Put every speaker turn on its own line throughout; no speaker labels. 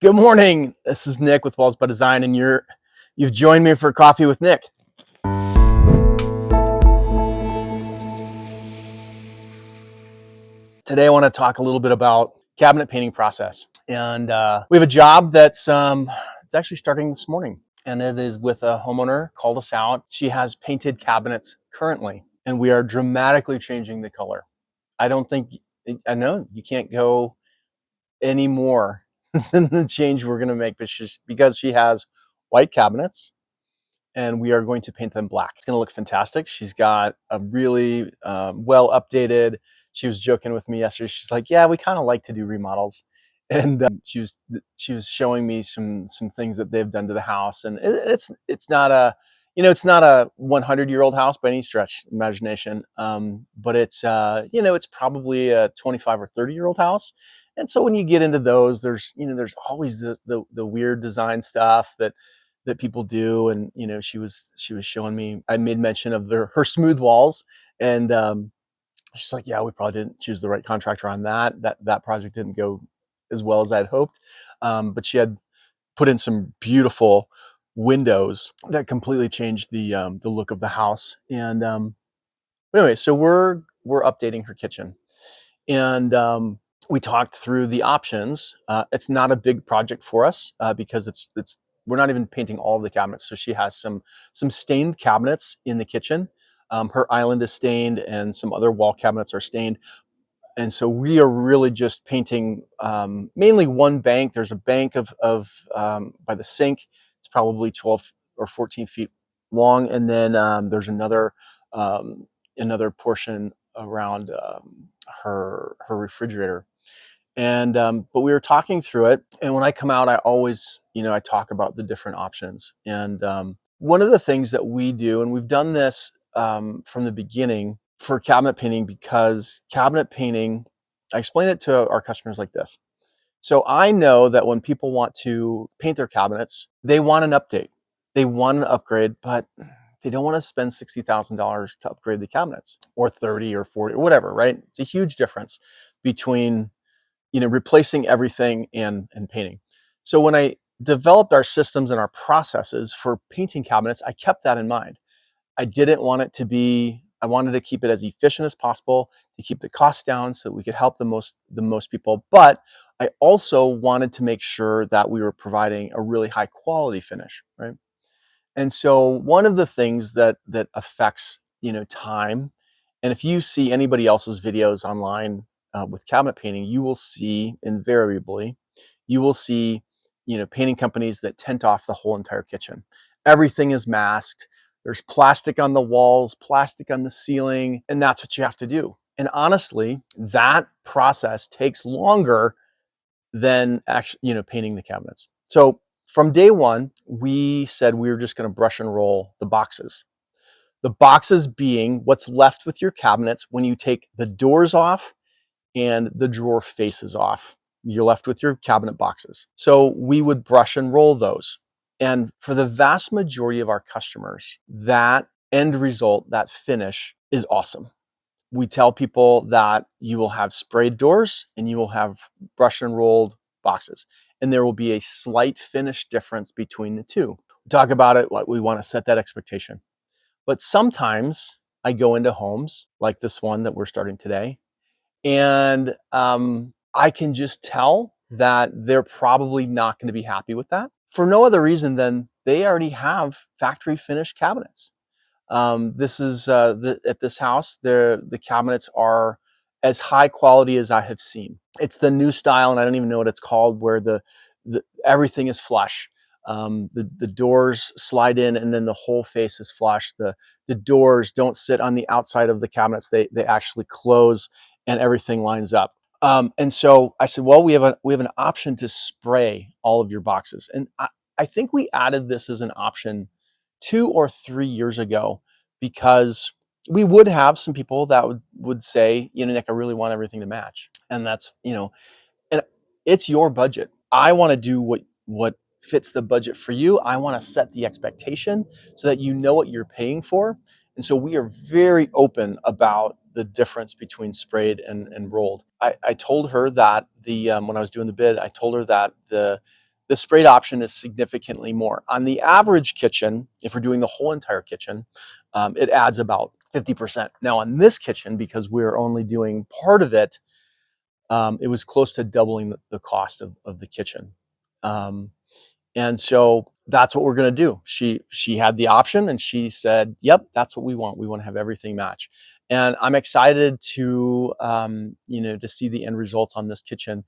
Good morning. This is Nick with Walls by Design, and you've joined me for coffee with Nick. Today, I want to talk a little bit about cabinet painting process, and we have a job that's it's actually starting this morning, and it is with a homeowner. Called us out. She has painted cabinets currently, and we are dramatically changing the color. I know you can't go any more than the change we're going to make, because she has white cabinets and we are going to paint them black. It's going to look fantastic. She's got a really well updated. She was joking with me yesterday. She's like, "Yeah, we kind of like to do remodels," and she was showing me some things that they've done to the house, and it's not a it's not a 100-year-old house by any stretch of imagination, but it's probably a 25 or 30-year-old house. And so when you get into those, there's always the weird design stuff that people do. And she was showing me, I made mention of her smooth walls, and she's like, "Yeah, we probably didn't choose the right contractor on that project didn't go as well as I'd hoped." But she had put in some beautiful windows that completely changed the look of the house. And anyway, so we're updating her kitchen, and we talked through the options. It's not a big project for us because it's we're not even painting all of the cabinets. So she has some stained cabinets in the kitchen. Her island is stained, and some other wall cabinets are stained. And so we are really just painting mainly one bank. There's a bank of by the sink. It's probably 12 or 14 feet long, and then there's another portion around her refrigerator. And but we were talking through it, and when I come out, I always I talk about the different options. And one of the things that we do, and we've done this from the beginning for cabinet painting, because cabinet painting, I explain it to our customers like this. So I know that when people want to paint their cabinets, they want an update, they want an upgrade, but they don't want to spend $60,000 to upgrade the cabinets, or 30 or 40 or whatever, right? It's a huge difference between replacing everything and painting. So when I developed our systems and our processes for painting cabinets, I kept that in mind. I didn't want it to be, I wanted to keep it as efficient as possible, to keep the costs down so that we could help the most people. But I also wanted to make sure that we were providing a really high quality finish, right? And so one of the things that affects time, and if you see anybody else's videos online with cabinet painting, you will see invariably, you will see painting companies that tent off the whole entire kitchen. Everything is masked. There's plastic on the walls, plastic on the ceiling, and that's what you have to do. And honestly, that process takes longer than actually painting the cabinets. So from day one, we said we were just going to brush and roll the boxes. The boxes being what's left with your cabinets when you take the doors off and the drawer faces off. You're left with your cabinet boxes. So we would brush and roll those. And for the vast majority of our customers, that end result, that finish, is awesome. We tell people that you will have sprayed doors and you will have brush and rolled boxes, and there will be a slight finish difference between the two. We talk about it, like we want to set that expectation. But sometimes I go into homes like this one that we're starting today, and I can just tell that they're probably not going to be happy with that, for no other reason than they already have factory finished cabinets. This is at this house, the cabinets are as high quality as I have seen. It's the new style, and I don't even know what it's called, where the everything is flush. The doors slide in, and then the whole face is flush. The doors don't sit on the outside of the cabinets; they actually close, and everything lines up. And so I said, well, we have an option to spray all of your boxes, and I think we added this as an option 2 or 3 years ago, because we would have some people that would say, Nick, I really want everything to match. And that's, and it's your budget. I want to do what fits the budget for you. I want to set the expectation so that you know what you're paying for. And so we are very open about the difference between sprayed and rolled. I told her that when I was doing the bid, I told her that the sprayed option is significantly more. On the average kitchen, if we're doing the whole entire kitchen, it adds about 50%. Now on this kitchen, because we're only doing part of it, it was close to doubling the cost of the kitchen. And so that's what we're going to do. She had the option and she said, yep, that's what we want. We want to have everything match. And I'm excited to, to see the end results on this kitchen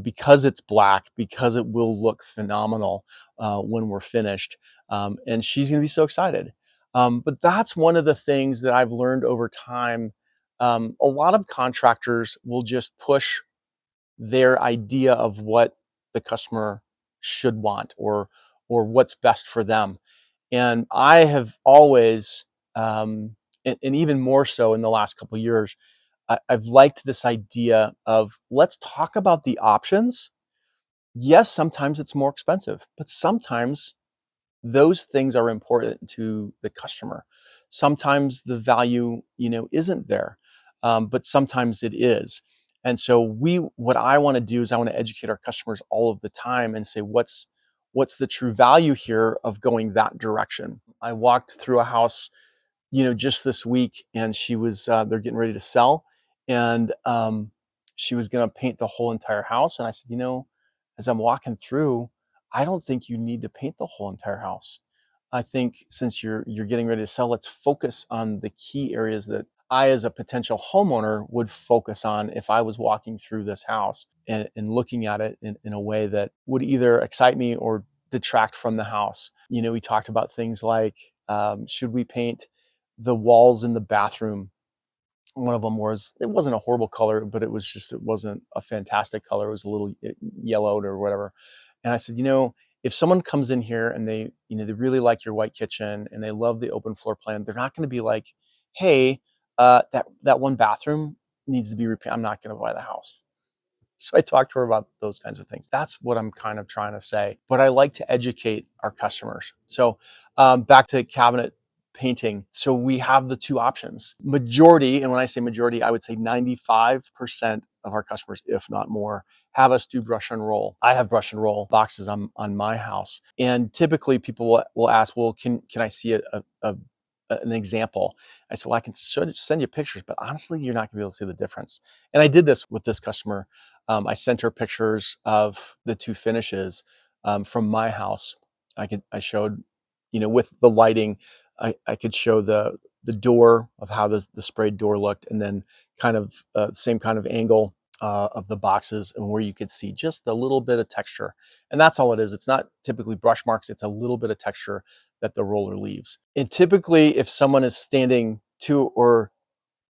because it's black, because it will look phenomenal when we're finished. And she's going to be so excited. But that's one of the things that I've learned over time. A lot of contractors will just push their idea of what the customer should want or what's best for them. And I have always, and even more so in the last couple of years, I've liked this idea of let's talk about the options. Yes, sometimes it's more expensive, but sometimes those things are important to the customer. Sometimes the value, isn't there, but sometimes it is. And so what I want to do is I want to educate our customers all of the time and say, what's the true value here of going that direction? I walked through a house, just this week, and she was, they're getting ready to sell, and she was going to paint the whole entire house. And I said, as I'm walking through, I don't think you need to paint the whole entire house. I think since you're getting ready to sell, let's focus on the key areas that I, as a potential homeowner, would focus on if I was walking through this house and looking at it in a way that would either excite me or detract from the house. We talked about things like, should we paint the walls in the bathroom? One of them it wasn't a horrible color, but it wasn't a fantastic color. It was a little yellowed or whatever. And I said, if someone comes in here and they really like your white kitchen and they love the open floor plan, they're not going to be like, hey, that one bathroom needs to be repaired. I'm not going to buy the house. So I talked to her about those kinds of things. That's what I'm kind of trying to say. But I like to educate our customers. So back to cabinet painting. So we have the two options. Majority, and when I say majority, I would say 95% of our customers, if not more, have us do brush and roll. I have brush and roll boxes on my house. And typically people will ask, well, can I see an example? I said, well, I can send you pictures, but honestly, you're not gonna be able to see the difference. And I did this with this customer. I sent her pictures of the two finishes from my house. I showed, with the lighting, I could show the door of how the sprayed door looked, and then kind of same kind of angle of the boxes, and where you could see just a little bit of texture. And that's all it is. It's not typically brush marks. It's a little bit of texture that the roller leaves. And typically, if someone is standing 2 or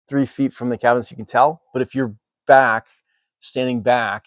3 feet from the cabinets, you can tell. But if you're standing back,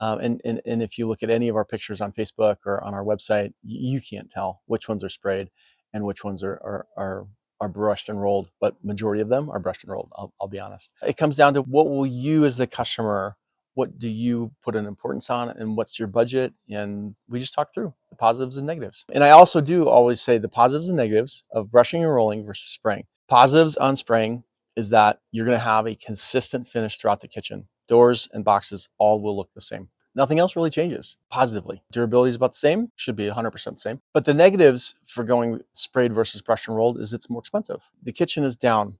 and if you look at any of our pictures on Facebook or on our website, you can't tell which ones are sprayed and which ones are brushed and rolled. But majority of them are brushed and rolled. I'll be honest. It comes down to what will you, as the customer, what do you put an importance on, and what's your budget? And we just talk through the positives and negatives. And I also do always say the positives and negatives of brushing and rolling versus spraying. Positives on spraying is that you're going to have a consistent finish throughout the kitchen. Doors and boxes all will look the same. Nothing else really changes positively. Durability is about the same, should be 100% the same. But the negatives for going sprayed versus brushed and rolled is it's more expensive. The kitchen is down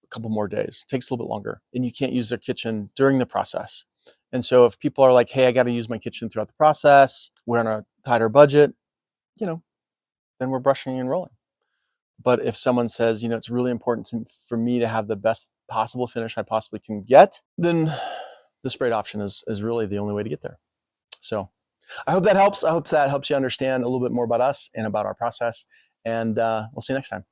a couple more days, takes a little bit longer, and you can't use their kitchen during the process. And so if people are like, hey, I got to use my kitchen throughout the process, we're on a tighter budget, then we're brushing and rolling. But if someone says, it's really important for me to have the best possible finish I possibly can get, then the sprayed option is really the only way to get there. So I hope that helps. I hope that helps you understand a little bit more about us and about our process. And we'll see you next time.